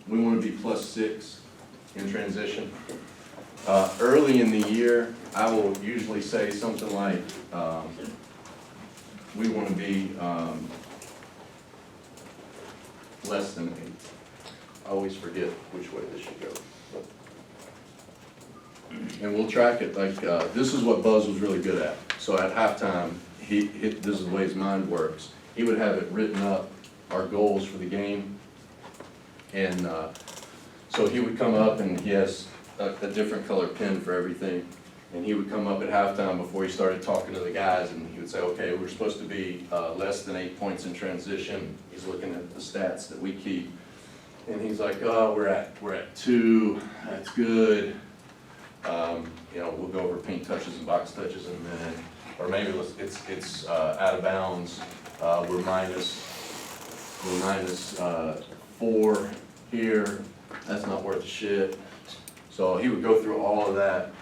we want to be +6 in transition. Early in the year, I will usually say something like, we want to be less than 8. I always forget which way this should go. And we'll track it, like, this is what Buzz was really good at. So at halftime, this is the way his mind works. He would have it written up, our goals for the game. And so he would come up and he has a different color pen for everything. And he would come up at halftime before he started talking to the guys and he would say, okay, we're supposed to be less than 8 points in transition. He's looking at the stats that we keep. And he's like, oh, we're at 2, that's good. You know, we'll go over paint touches and box touches in a minute. Or maybe it's out of bounds, we're minus 4 here, that's not worth a shit. So he would go through all of that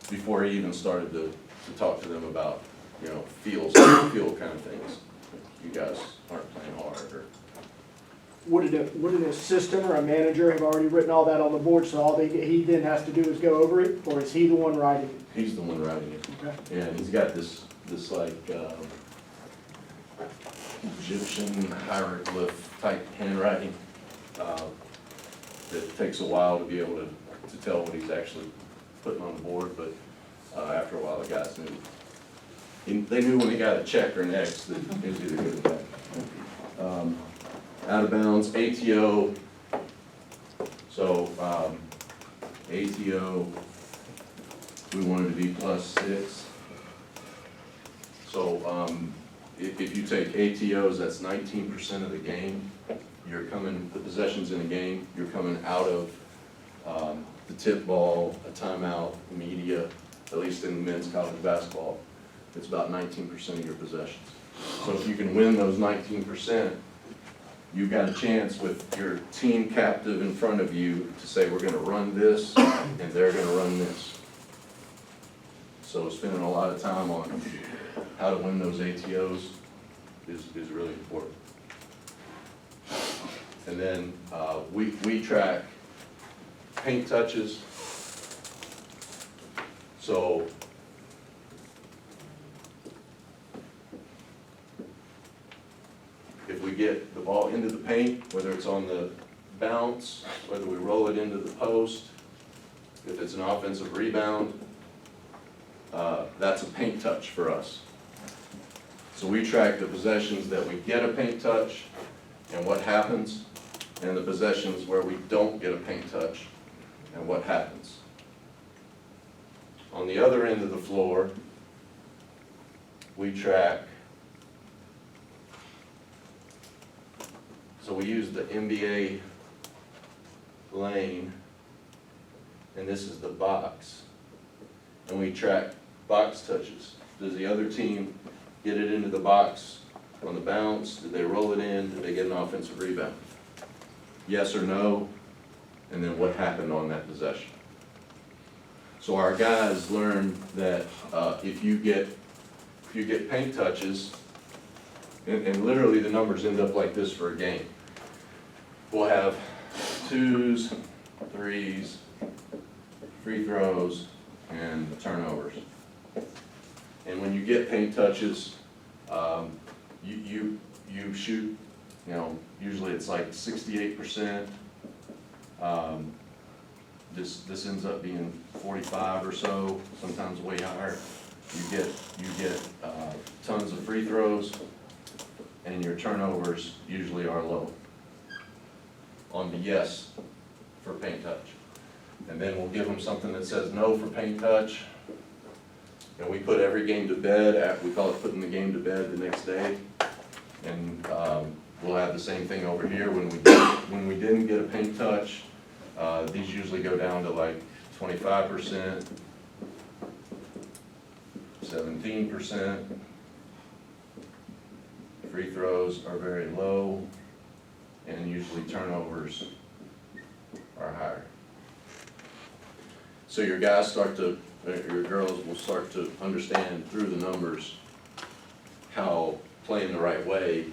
before he even started to talk to them about, you know, feel kind of things. You guys aren't playing hard or. Would an assistant or a manager have already written all that on the board, so all he then has to do is go over it, or is he the one writing it? He's the one writing it. Okay. Yeah, and he's got this like Egyptian hieroglyph type handwriting that takes a while to be able to tell what he's actually putting on the board, but after a while the guys knew. They knew when they got a check or an X that it was either good or bad. Out of bounds, ATO. So ATO, we wanted to be +6. So if you take ATOs, that's 19% of the game. You're coming, the possessions in a game, you're coming out of the tip ball, a timeout, media, at least in men's college basketball, it's about 19% of your possessions. So if you can win those 19%, you've got a chance with your team captive in front of you to say, we're gonna run this, and they're gonna run this. So spending a lot of time on how to win those ATOs is really important. And then we track paint touches. So if we get the ball into the paint, whether it's on the bounce, whether we roll it into the post, if it's an offensive rebound, that's a paint touch for us. So we track the possessions that we get a paint touch and what happens, and the possessions where we don't get a paint touch and what happens. On the other end of the floor, we track, so we use the NBA lane, and this is the box, and we track box touches. Does the other team get it into the box on the bounce? Did they roll it in? Did they get an offensive rebound? Yes or no? And then what happened on that possession? So our guys learned that if you get paint touches, and literally the numbers end up like this for a game. We'll have 2s, 3s, free throws, and turnovers. And when you get paint touches, you shoot, you know, usually it's like 68%. This ends up being 45 or so, sometimes way higher. You get tons of free throws, and your turnovers usually are low on the yes for paint touch. And then we'll give them something that says no for paint touch. And we put every game to bed, we call it putting the game to bed the next day. And we'll have the same thing over here. When we didn't get a paint touch, these usually go down to like 25%, 17%. Free throws are very low, and usually turnovers are higher. So your guys your girls will start to understand through the numbers how playing the right way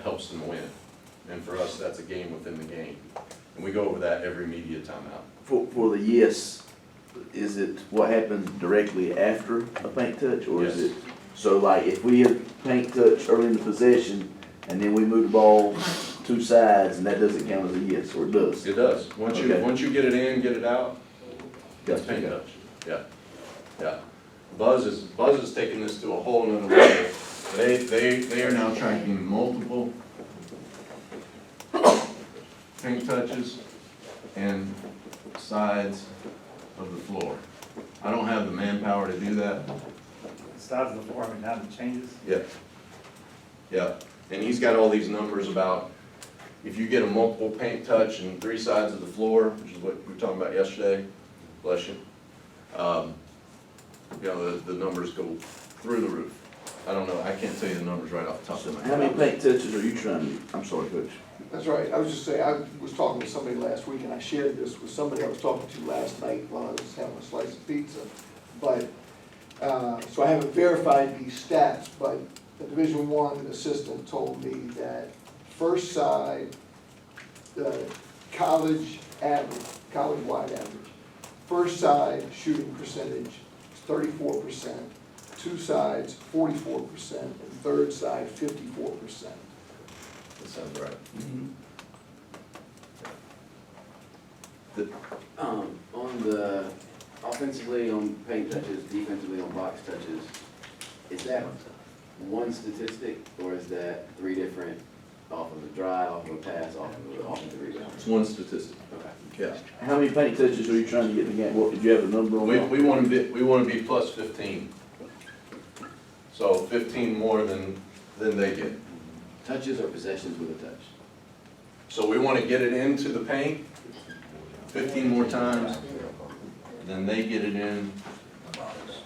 helps them win. And for us, that's a game within the game. And we go over that every media timeout. For the yes, is it what happens directly after a paint touch, or is Yes. it? So like, if we had paint touch early in the possession, and then we move the ball two sides, and that doesn't count as a yes, or it does? It does. Once Okay. once you get it in, get it out, it's Gotcha. paint touch. Yeah, yeah. Buzz is taking this to a whole nother level. They are now tracking multiple paint touches and sides of the floor. I don't have the manpower to do that. Size of the floor, I mean, now it changes. Yeah. Yeah, and he's got all these numbers about if you get a multiple paint touch and 3 sides of the floor, which is what we were talking about yesterday, bless you. You know, the numbers go through the roof. I don't know, I can't tell you the numbers right off the top of my How many head. paint touches are you trying to, I'm sorry, Coach. That's right, I was just saying, I was talking with somebody last week, and I shared this with somebody I was talking to last night while I was having a slice of pizza. But, so I haven't verified these stats, but the Division I assistant told me that first side, the college average, college-wide average, first side shooting percentage is 34%, two sides 44%, and third side 54%. That sounds right. On the offensively on paint touches, defensively on box touches, is that one statistic or is that 3 different off of a drive, off of a pass, off of the rebound? It's one statistic. Okay. Yeah. How many paint touches are you trying to get in the game? What, did you have a number on that? We want to be plus 15. So 15 more than they get. Touches or possessions with a touch? So we want to get it into the paint 15 more times, then they get it in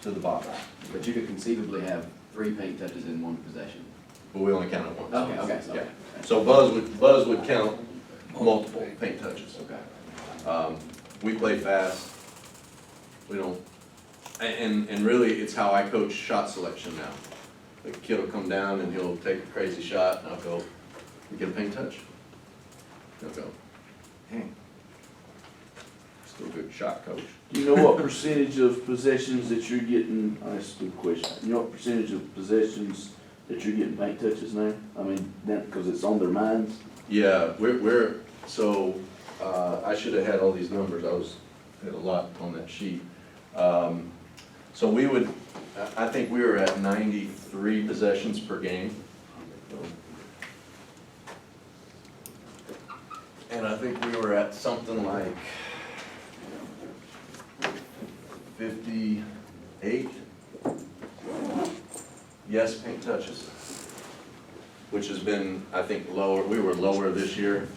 to the box. But you could conceivably have 3 paint touches in one possession. But we only count it once. Okay, Yeah. So Buzz would count multiple paint touches. Okay. We play fast. We don't, and really, it's how I coach shot selection now. The kid will come down and he'll take a crazy shot, and I'll go, "You get a paint touch?" He'll go, "Dang, still a good shot, coach." Do you know what percentage of possessions that you're getting, that's a good question, you know what percentage of possessions that you're getting paint touches now? I mean, that, because it's on their minds? Yeah, so, I should have had all these numbers, had a lot on that sheet. So we would, I think we were at 93 possessions per game. And I think we were at something like 58, yes, paint touches. Which has been, I think, lower, we were lower this year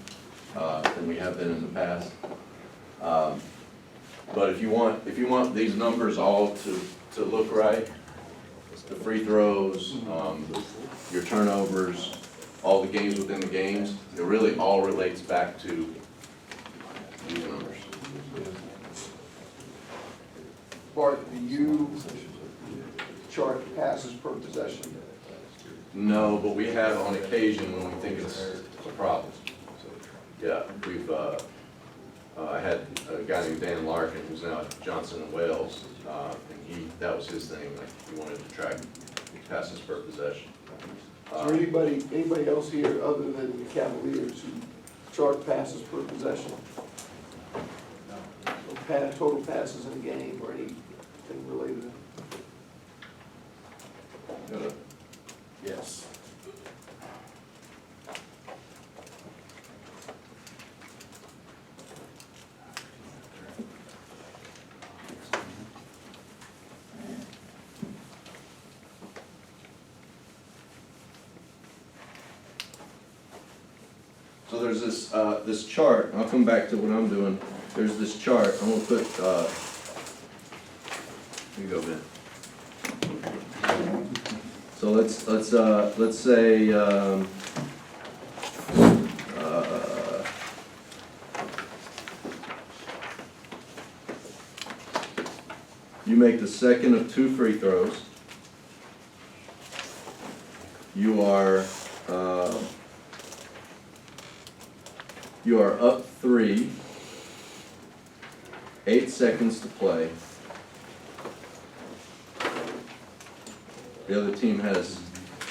than we have been in the past. But if you want these numbers all to look right, the free throws, your turnovers, all the games within the games, it really all relates back to these numbers. Bart, do you chart passes per possession? No, but we have on occasion when we think it's a problem. Yeah, I had a guy named Dan Larkin, who's now at Johnson and Wales, and that was his thing, like, he wanted to track passes per possession. Is there anybody else here other than the Cavaliers who chart passes per possession? Or total passes in a game or anything related to that? Yes. So there's this chart, I'll come back to what I'm doing, there's this chart, I'm gonna put, here you go, Ben. So let's say, you make the second of 2 free throws. You are, You are up 3, 8 seconds to play. The other team has,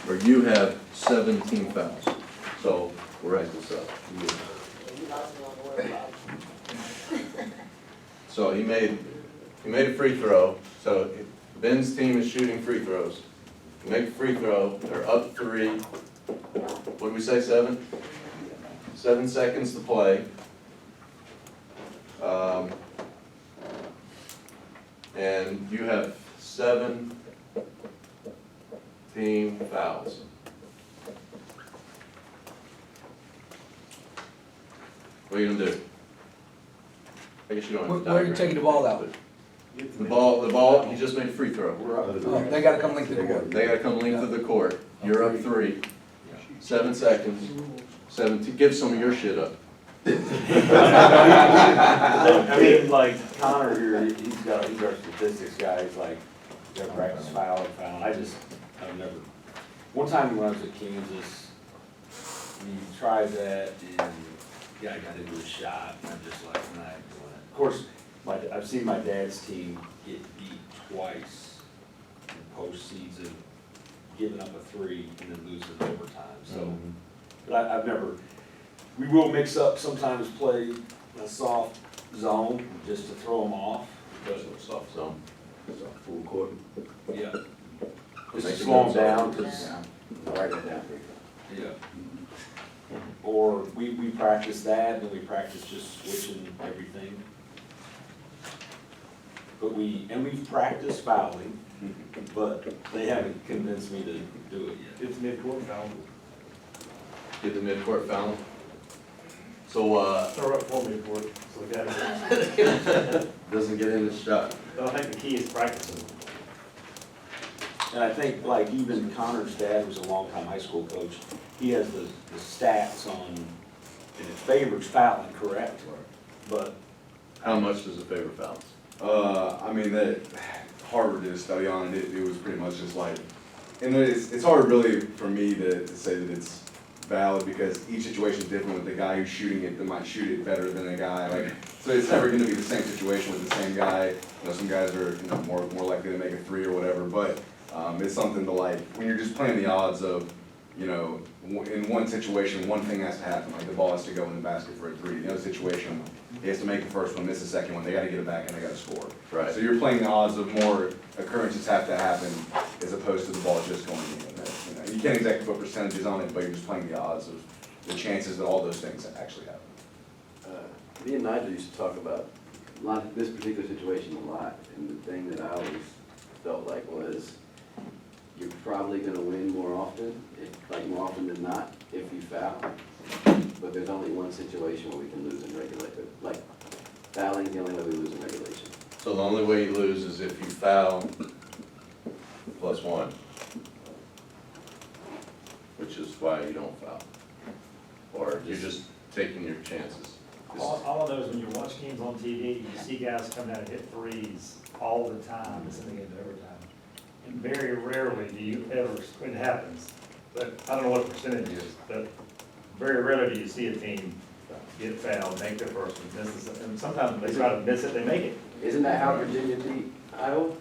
or you have 17 fouls. So we'll write this up. So he made a free throw. So Ben's team is shooting free throws. Make a free throw, they're up 3. What did we say, 7? 7 seconds to play. And you have 7 team fouls. What are you gonna do? I guess you don't have to. Where are you taking the ball out? The ball, he just made a free throw. Oh, they gotta come link to the court. They gotta come length of the court. You're up 3. 7 seconds. 17, give some of your shit up. I mean, like Connor here, he's our statistics guy, he's like, you gotta practice foul. I've never, one time when I was at Kansas, we tried that and guy got into a shot, and I'm just like, I'm not doing it. Of course, I've seen my dad's team get beat twice in postseason, giving up a 3 and then losing overtime, so. But I've never, we will mix up, sometimes play a soft zone just to throw them off, but, Soft zone. Full court. yeah. Make Just it to slow them go down, soft. 'cause, Write that down. yeah. Or we practice that, and then we practice just switching everything. But we've practiced fouling, but they haven't convinced me to do it yet. It's mid-court foul. Get the midcourt foul. So, Throw up for mid-court, so we got doesn't get in the shot. But I think the key is practicing. And I think like even Connor's dad was a longtime high school coach, he has the stats on, and it favors fouling, correct? But How much does it favor fouls? I mean, that Harvard did a study on it, it was pretty much just like, and it's hard really for me to say that it's valid because each situation is different with the guy who's shooting it that might shoot it better than a guy, like, so it's never gonna be the same situation with the same guy. You know, some guys are, you know, more likely to make a 3 or whatever, but, it's something to like, when you're just playing the odds of, you know, in one situation, one thing has to happen, like the ball has to go in the basket for a 3. In the other situation, he has to make the first one, miss the second one, they gotta get it back and they gotta score. Right. So you're playing the odds of more occurrences have to happen as opposed to the ball just going in. You know, you can't exactly put percentages on it, but you're just playing the odds of the chances that all those things actually happen. Me and Nigel used to talk about this particular situation a lot, and the thing that I always felt like was, you're probably gonna win more often, more often than not, if you foul. But there's only one situation where we can lose in regulation, like fouling is the only way we lose in regulation. So the only way you lose is if you foul +1. Which is why you don't foul. Or you're just taking your chances. all I know is when you watch games on TV, you see guys come out and hit threes all the time, it's in the game overtime. And very rarely do you ever, it happens, but I don't know what the percentage is, but very rarely do you see a team get fouled, make their first one, miss the second. And sometimes when they try to miss it, they make it. Isn't that how Virginia beat Iowa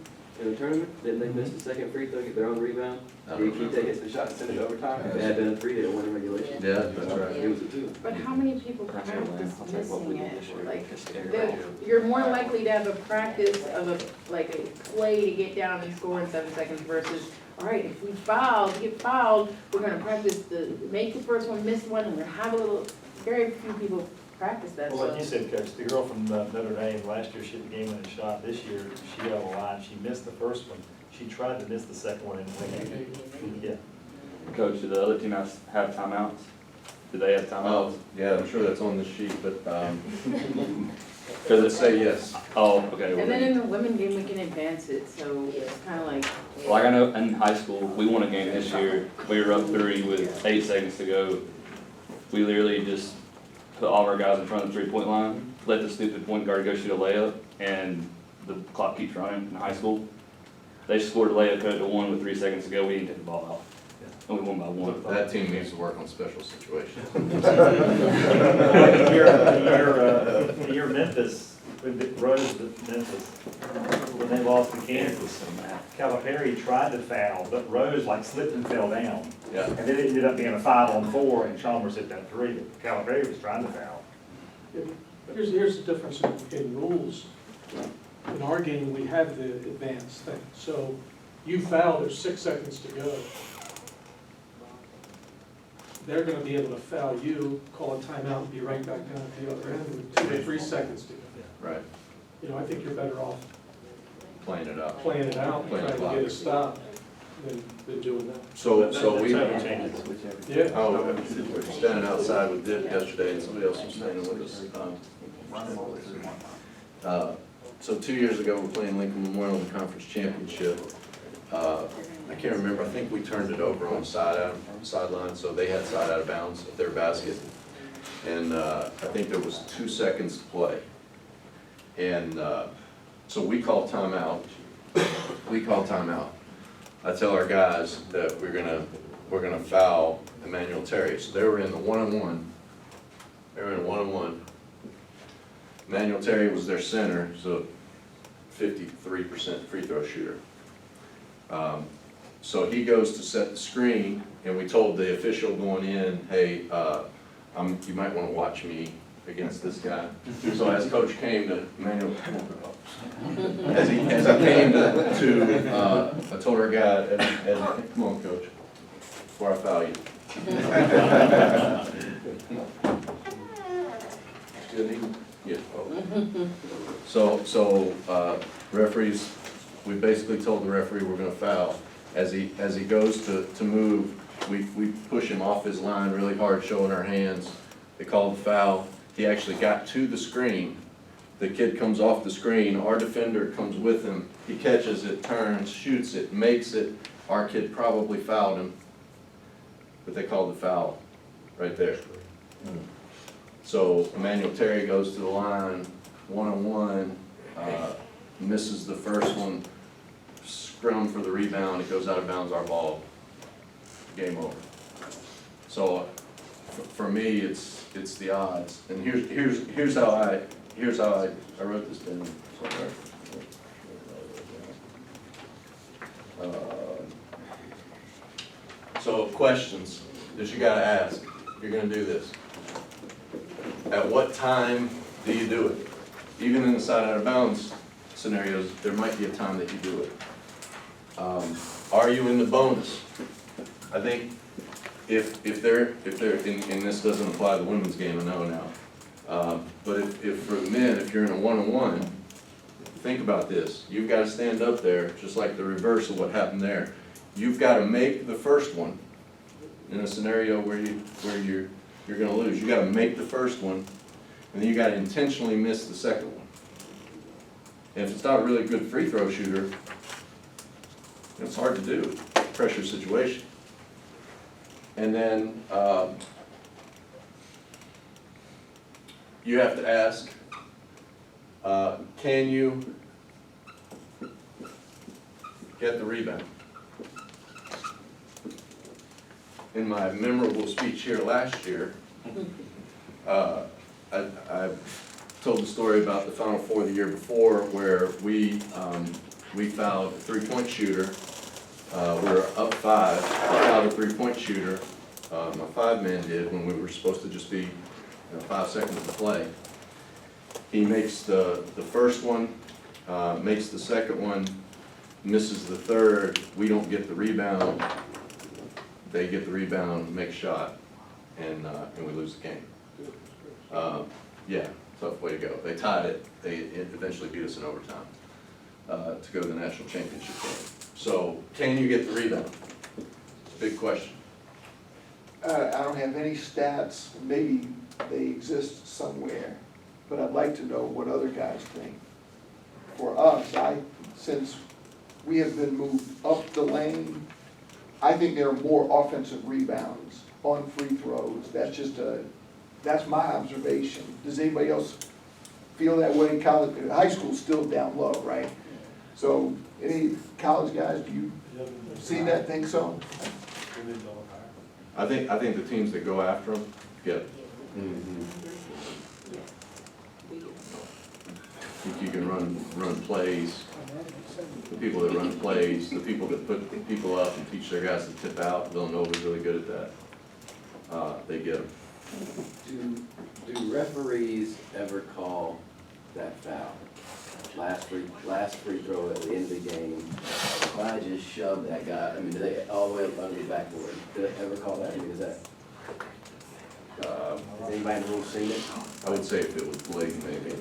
in the tournament? Didn't they miss the second free throw, get their own rebound? Did Keith take it to the shot and send it to overtime? If it had been a 3, they'd have won in regulation. Yeah, that's right. It was a 2. But how many people practice missing it? Like, you're more likely to have a practice of a play to get down and score in 7 seconds versus, all right, if we get fouled, we're gonna practice make the first one, miss one, and we're gonna have very few people practice that, Well, like you so. said, Coach, the girl from Notre Dame, last year she hit the game-winning shot. This year, she got on the line, she missed the first one. She tried to miss the second one and yeah. Coach, do the other team have timeouts? Do they have timeouts? Yeah, I'm sure that's on the sheet, but, Does let's say yes. Oh, okay. well And then then- in the women game, we can advance it, so it's kinda like. Like I know in high school, we won a game this year. We were up 3 with 8 seconds to go. We literally just put all of our guys in front of the 3-point line, let the stupid point guard go shoot a layup, and the clock keeps running in high school. They scored a layup, cut it to 1 with 3 seconds to go. We didn't take the ball out. And we won by 1. That team needs to work on special situations. Here Memphis, Rose, Memphis, when they lost to Kansas, Calipari tried to foul, but Rose like slipped and fell down. Yeah. And then it ended up being a 5-on-4, and Chalmers hit that three, but Calipari was trying to foul. Here's the difference in rules. In our game, we have the advanced thing, so you foul, there's 6 seconds to go. They're gonna be able to foul you, call a timeout, and be right back down at the other end with 2 to 3 seconds to go. Right, You know, I think you're better off playing it out. playing it out, and Playing trying the to get a clock. stop than doing that. So we, That's how it changes. Yeah. oh, we were standing outside with Dick yesterday, and somebody else was standing with us. So 2 years ago, we're playing Lincoln Memorial in the conference championship. I can't remember, I think we turned it over on the sideline, so they had side out of bounds at their basket. And I think there was 2 seconds to play. And so we call timeout. We call timeout. I tell our guys that we're gonna foul Emmanuel Terry. So they were in the one-on-one. They were in a one-on-one. Emmanuel Terry was their center, so 53% free throw shooter. So he goes to set the screen, and we told the official going in, hey, you might wanna watch me against this guy. So as coach came to Emmanuel, as he came to I told our guy, come on, coach, before I foul you. Yeah. So referees, we basically told the referee we're gonna foul. As he goes to move, we push him off his line really hard, showing our hands. They called the foul. He actually got to the screen. The kid comes off the screen, our defender comes with him. He catches it, turns, shoots it, makes it. Our kid probably fouled him, but they called the foul right there. So Emmanuel Terry goes to the line, one-on-one, misses the first one, scrum for the rebound, it goes out of bounds, our ball, game over. So for me, it's the odds, and here's how I wrote this down. So questions that you gotta ask, if you're gonna do this. At what time do you do it? Even in the side out of bounds scenarios, there might be a time that you do it. Are you in the bonus? I think if they're, and this doesn't apply to the women's game, I know now. But if for the men, if you're in a one-on-one, think about this. You've got to stand up there, just like the reverse of what happened there. You've got to make the first one in a scenario where you're gonna lose. You got to make the first one, and then you got to intentionally miss the second one. And if it's not a really good free throw shooter, it's hard to do, pressure situation. And then you have to ask, can you get the rebound? In my memorable speech here last year, I told the story about the Final Four the year before where we fouled a three-point shooter. We were up 5, I fouled a three-point shooter. My 5-man did when we were supposed to just be 5 seconds to play. He makes the first one, makes the second one, misses the third. We don't get the rebound. They get the rebound, make a shot, and we lose the game. Yeah, tough way to go. They tied it. They eventually beat us in overtime to go to the national championship game. So, can you get the rebound? Big question. I don't have any stats, maybe they exist somewhere, but I'd like to know what other guys think. For us, since we have been moved up the lane, I think there are more offensive rebounds on free throws. That's my observation. Does anybody else feel that way? College, high school's still down low, right? So, any college guys, do you see that, think so? I think the teams that go after them get it. can run plays, the people that run plays, the people that put people up and teach their guys to tip out, Villanova's really good at that. They get them. Do referees ever call that foul? Last free throw at the end of the game, if I just shove that guy, I mean, do they all the way up under the backboard? Do they ever call that? I mean, is that, has anybody in the room seen it? I would say if it was blatant, maybe.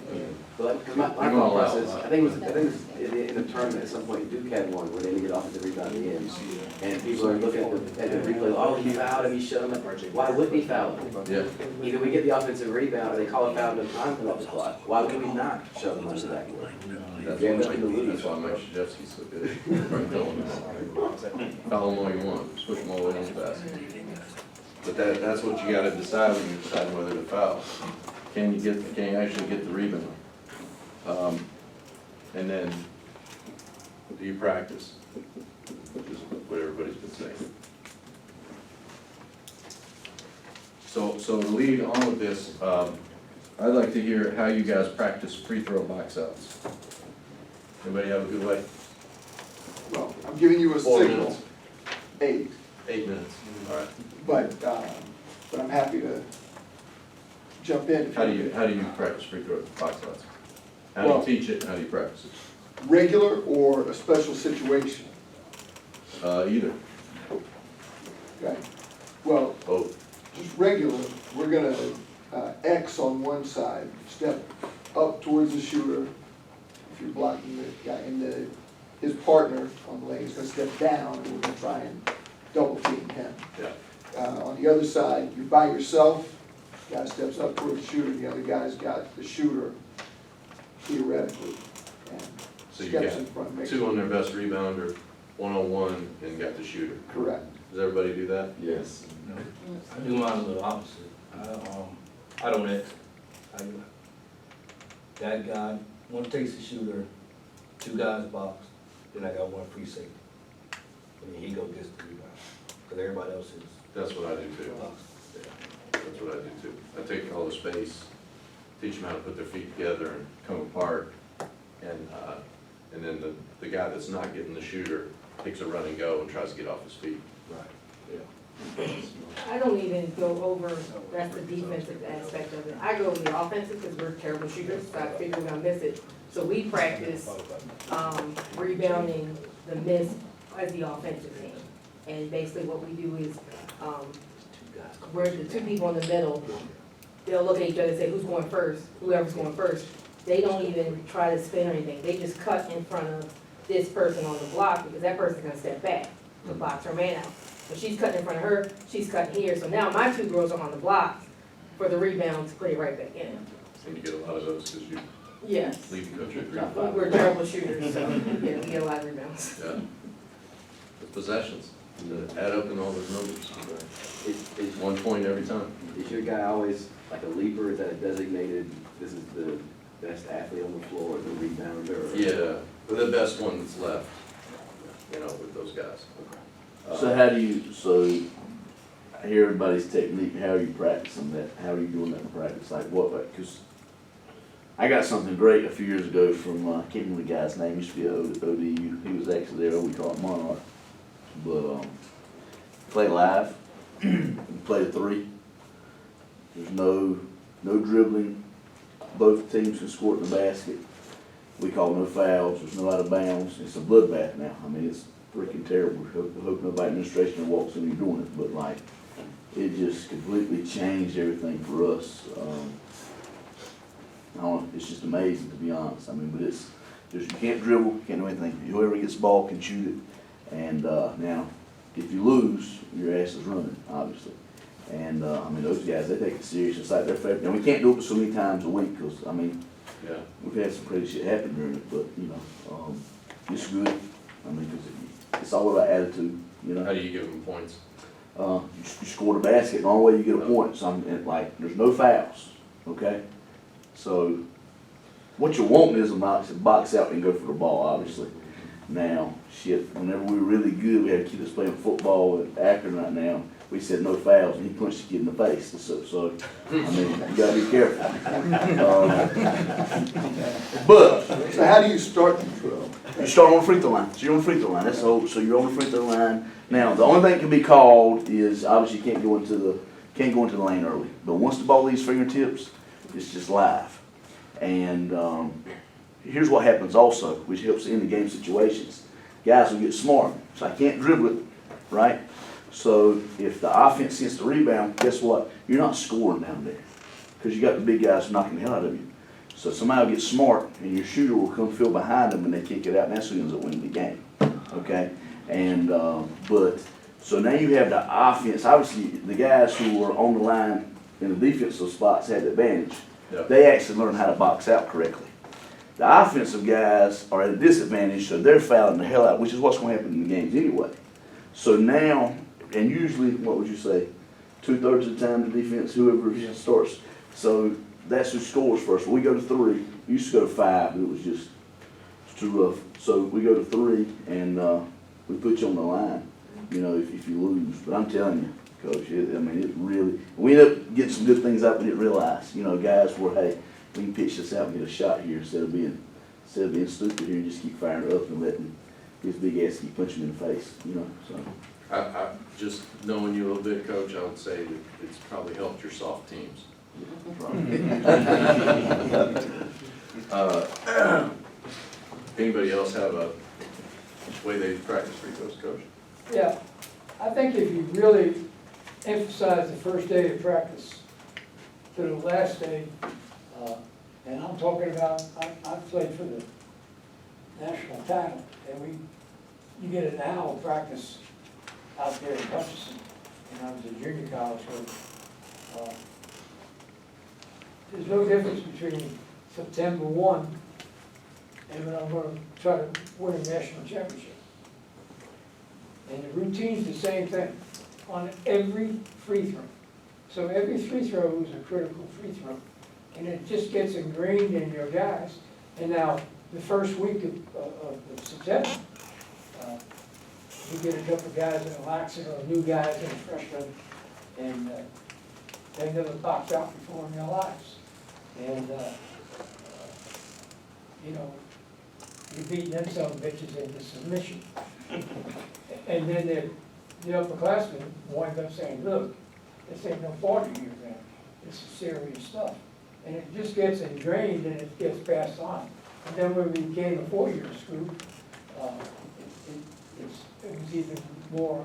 But like, 'cause my They're gonna thought allow process, it. I think it was in the tournament at some point, Duke had one where they didn't get offensive rebound at the end. And people are looking at the replay, oh, he fouled him, he shoved him. Why wouldn't he foul him? Yeah, Either we get the offensive rebound or they call a foul and the time comes off the clock. Why would we not shove him under the backboard? that's Yeah, why nothing to lose. That's why Mike Krzyzewski's so good. Foul them all you want, just push them all the way in fast. But that's what you gotta decide when you're deciding whether to foul. Can you actually get the rebound? And then, do you practice? Which is what everybody's been saying. So to lead on with this, I'd like to hear how you guys practice free throw box outs. Anybody have a good way? Well, I'm giving you a 4 signal, minutes. 8, 8 minutes, all right. but I'm happy to jump in. How do you practice free throw box outs? How do you Well- teach it, and how do you practice it? Regular or a special situation? Either, Okay, well, both. just regular, we're gonna X on one side, step up towards the shooter. If you're blocking the guy, and his partner on the lane is gonna step down, and we're gonna try and double team him. Yeah. On the other side, you're by yourself, guy steps up towards the shooter, the other guy's got the shooter theoretically, and So you steps got in front, makes two on their best rebounder, 1-on-1, and got the shooter. correct. Does everybody do that? Yes. I do mine a little opposite. I don't X. That guy, one takes the shooter, 2 guys box, then I got 1 free safety. And then he go gets the rebound, because everybody else is That's what I do too. box. That's what I do too. I take all the space, teach them how to put their feet together and come apart. And then the guy that's not getting the shooter takes a run and go and tries to get off his feet. Right. I don't even go over, that's the defensive aspect of it. I go with the offensive because we're terrible shooters, so I figure we're gonna miss it. So we practice, rebounding the miss as the offensive team. And basically what we do is, where the 2 people in the middle, they'll look at each other and say, who's going first? Whoever's going first. They don't even try to spin or anything. They just cut in front of this person on the block because that person's gonna step back to box her man out. So she's cutting in front of her, she's cutting here. So now my 2 girls are on the block for the rebound to put it right back in. And you get a lot of those because you Yes. lead the country. We're terrible shooters, so yeah, we get a lot of rebounds. Yeah. The possessions, add up in all those numbers. Is 1 point every time. your guy always like a leaper? Is that a designated, this is the best athlete on the floor, the rebounder? Or- Yeah, the best one that's left, you know, with those guys. So how do you, so I hear everybody's technique, how are you practicing that, how are you doing that in practice, like what, cause I got something great a few years ago from, I can't remember the guy's name, used to be at ODU, he was actually there, we call it Monarch. But, play live, play the 3, there's no dribbling, both teams can score it in the basket, we call no fouls, there's no out of bounds, it's a bloodbath now, I mean, it's freaking terrible. Hope nobody administration walks in and doing it, but like, it just completely changed everything for us. I don't know, it's just amazing to be honest. I mean, but it's just, you can't dribble, you can't do anything. Whoever gets the ball can shoot it. And, now, if you lose, your ass is running, obviously. And, I mean, those guys, they take it serious. It's like their favorite. And we can't do it so many times a week, cause, I mean, Yeah. we've had some crazy shit happen during it, but, you know, it's good. I mean, cause it's all about attitude, you know? How do you give them points? You score the basket, the only way you get a point, so like, there's no fouls, okay? So, what you're wanting is a box out and go for the ball, obviously. Now, shit, whenever we were really good, we had kids playing football at Akron right now, we said no fouls, and he punched the kid in the face. So I mean, you gotta be careful. But So how do you start the drill? you start on the free throw line. So you're on the free throw line. That's the whole, so you're on the free throw line. Now, the only thing that can be called is obviously you can't go into the lane early. But once the ball leaves fingertips, it's just live. And here's what happens also, which helps in the game situations. Guys will get smart. So I can't dribble it, right? So if the offense gets the rebound, guess what? You're not scoring down there because you got the big guys knocking the hell out of you. So somebody will get smart, and your shooter will come fill behind them, and they kick it out, and that's who ends up winning the game. Okay, and but so now you have the offense. Obviously, the guys who were on the line in the defensive spots had the advantage. Yeah. They actually learned how to box out correctly. The offensive guys are at a disadvantage, so they're fouling the hell out, which is what's going to happen in the games anyway. So now, and usually, what would you say? 2/3 of the time, the defense, whoever starts. So that's who scores first. We go to 3. We used to go to 5, but it was just too rough. So we go to 3, and we put you on the line, you know, if you lose. But I'm telling you, Coach, it really, we end up getting some good things out we didn't realize. You know, guys were, hey, we can pitch this out and get a shot here instead of being stupid here and just keep firing it up and letting his big ass keep punching in the face, you know, so. I just knowing you a little bit, Coach, I would say that it's probably helped your soft teams. Anybody else have a way they practice free throws, Coach? Yeah, I think if you really emphasize the first day of practice to the last day, and I'm talking about, I played for the national title, and you get an hour of practice out there in Hutchinson, and I was a junior college coach. There's no difference between September 1 and when I'm gonna try to win a national championship. And the routine's the same thing on every free throw. So every free throw is a critical free throw. And it just gets ingrained in your guys. And now, the first week of September, you get a couple of guys that relax it, or new guys and freshmen, and they never boxed out before in their lives. And, you know, you're beating them some bitches into submission. And then the upperclassmen wind up saying, look, this ain't no party here, man. This is serious stuff. And it just gets ingrained and it gets passed on. And then when we became a 4-year school, it was even more,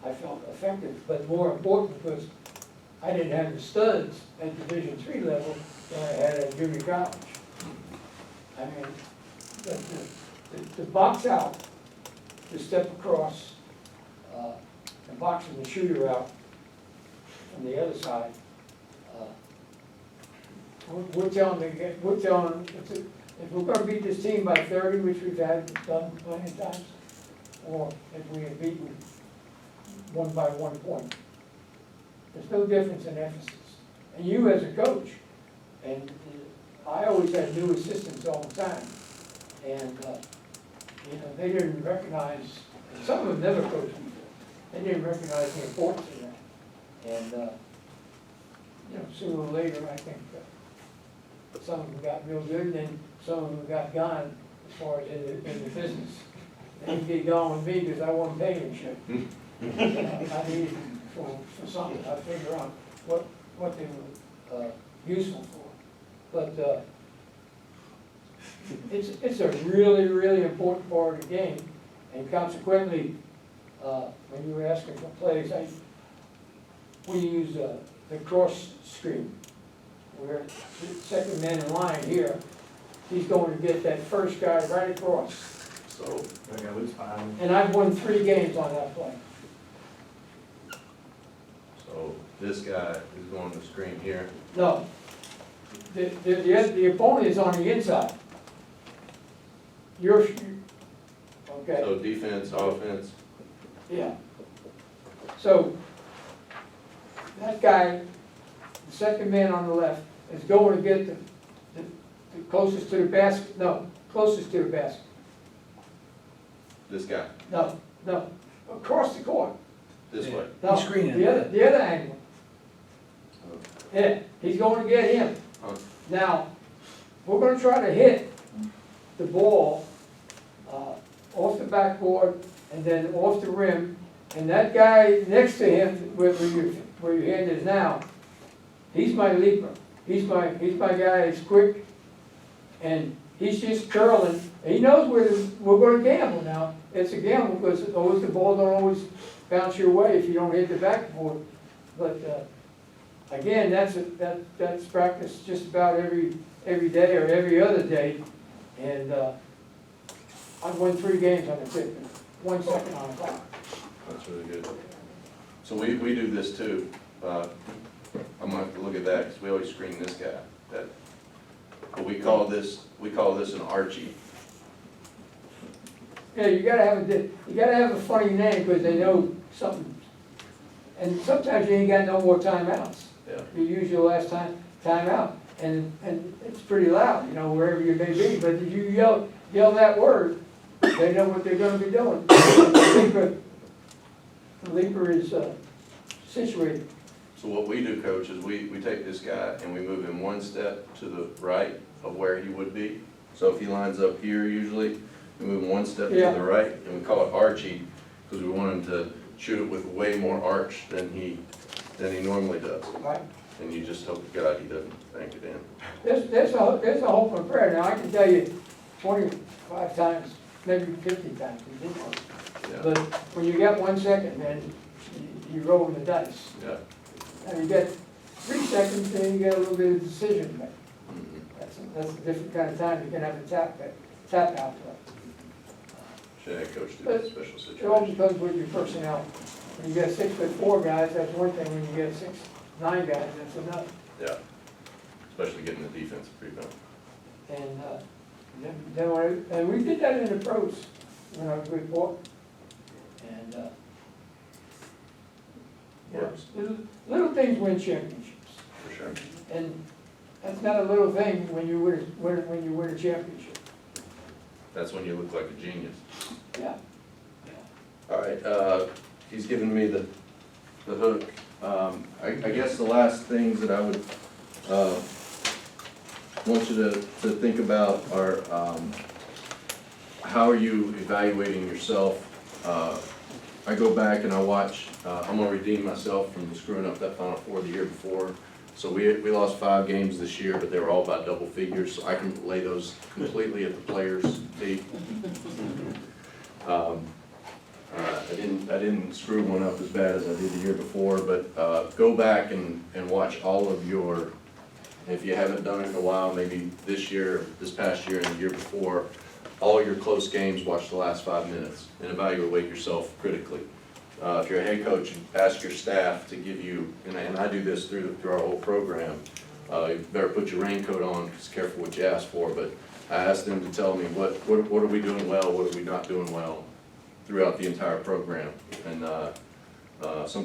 I felt effective, but more important because I didn't have the studs at Division III level that I had at junior college. I mean, the box out, to step across, and boxing the shooter out from the other side. We're telling them, if we're gonna beat this team by 30, which we've had done plenty of times, or if we had beaten 1 by 1 point. There's no difference in emphasis. And you as a coach, and I always had new assistants all the time, and you know, they didn't recognize, some of them never coached before, they didn't recognize the importance of that. And you know, sooner or later, I think some of them got real good, and then some of them got gone as far as in the business. They didn't get gone with me because I wasn't paying shit. I needed for something, I figure out what they were useful for. But it's a really, really important part of the game, and consequently, when you were asking for plays, we use the cross screen, where the second man in line here, he's going to get that first guy right across. So, And I've won 3 games on that play. so this guy is going to the screen here. No, the opponent is on the inside. You're, okay, So defense, offense. yeah. So, that guy, the second man on the left, is going to get the closest to the basket, no, closest to the basket. This guy. No, across the court. This way. No, He's screening. the other angle. Yeah, he's going to get him. Oh. Now, we're gonna try to hit the ball, off the backboard and then off the rim. And that guy next to him, where your hand is now, he's my leaper. He's my guy, he's quick, and he's just curling. He knows we're gonna gamble now. It's a gamble, because the ball don't always bounce your way if you don't hit the backboard. But, again, that's practice just about every day or every other day. And, I've won 3 games on the tip, 1 second on the clock. That's really good. So we do this too. I'm gonna have to look at that, because we always screen this guy. But we call this an Archie. Yeah, you gotta have a funny name, because they know something. And sometimes you ain't got no more timeouts. Yeah. You use your last timeout, and it's pretty loud, you know, wherever you may be, but if you yell that word, they know what they're gonna be doing. The leaper is, situated. So what we do, coach, is we take this guy and we move him 1 step to the right of where he would be. So if he lines up here usually, we move him 1 step to Yeah. the right, and we call it Archie, because we want him to shoot it with way more arch than he normally does. Right? And you just hope to God he doesn't bank it in. There's a hope and prayer. Now, I can tell you 25 times, maybe 50 times, we did one. Yeah, But when you got 1 second, man, you roll the dice. yeah. And you get 3 seconds, then you get a little bit of decision to make. Mhm. That's a different kind of time. You can have a tap out. Should have coach do But that special It all situation. depends with your personnel. When you get 6'4" guys, that's one thing. When you get 6'9" guys, that's another. Yeah, especially getting the defensive rebound. And, and we did that in the pros when I was with Port. And, Works, little things win championships. for sure. And that's not a little thing when you win a championship. That's when you look like a genius. Yeah. All right, he's given me the hook. I guess the last things that I would, want you to think about are, how are you evaluating yourself? I go back and I watch, I'm gonna redeem myself from screwing up that Final Four the year before. So we lost 5 games this year, but they were all about double figures, so I can lay those completely at the players' feet. I didn't screw one up as bad as I did the year before, but go back and watch all of your, if you haven't done it in a while, maybe this year, this past year and the year before, all your close games, watch the last 5 minutes and evaluate yourself critically. If you're a head coach, ask your staff to give you, and I do this through our whole program, you better put your raincoat on, because careful what you ask for, but I ask them to tell me what are we doing well, what are we not doing well throughout the entire program. And sometimes